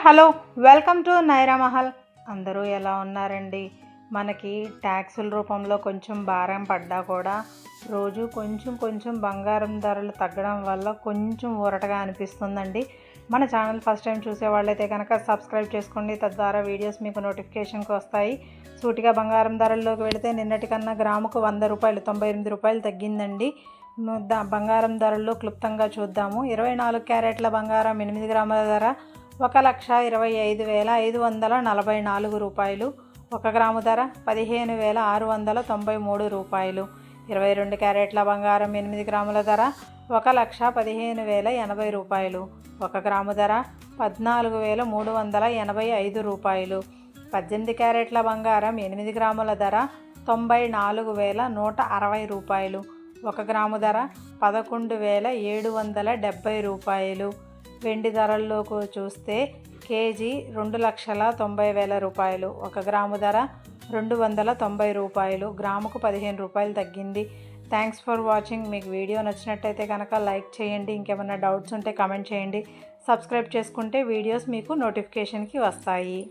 Hello welcome to Naira Mahal. అందరూ ఎలా ఉన్నారండి? మనకి ట్యాక్సుల రూపంలో కొంచెం భారం పడ్డా కూడా రోజు కొంచెం బంగారం ధరలు తగ్గడం వల్ల కొంచెం ఊరటగా అనిపిస్తుందండి. మన ఛానల్ ఫస్ట్ టైం చూసే వాళ్ళైతే కనుక సబ్స్క్రైబ్ చేసుకోండి, తద్వారా వీడియోస్ మీకు నోటిఫికేషన్కి వస్తాయి. సూటిగా బంగారం ధరల్లోకి వెళితే నిన్నటి కన్నా గ్రాముకు 100 రూపాయలు 98 రూపాయలు తగ్గిందండి. బంగారం ధరల్లో క్లుప్తంగా చూద్దాము. 24 క్యారెట్ల బంగారం 8 గ్రాముల ధర 1,25,544 రూపాయలు. 1 గ్రాము ధర 15,693 రూపాయలు. 22 క్యారెట్ల బంగారం 8 గ్రాముల ధర 1,15,080 రూపాయలు. 1 గ్రాము ధర 14,385 రూపాయలు. 18 క్యారెట్ల బంగారం 8 గ్రాముల ధర 94,160 రూపాయలు. 1 గ్రాము ధర 11,770 రూపాయలు. వెండి ధరల్లోకి చూస్తే కేజీ 2,90,000 రూపాయలు. 1 గ్రాము ధర 290 రూపాయలు. గ్రాముకు 15 రూపాయలు తగ్గింది. Thanks for watching. మీకు వీడియో నచ్చినట్టయితే కనుక లైక్ చేయండి. ఇంకేమైనా డౌట్స్ ఉంటే కమెంట్ చేయండి. సబ్స్క్రైబ్ చేసుకుంటే వీడియోస్ మీకు నోటిఫికేషన్కి వస్తాయి.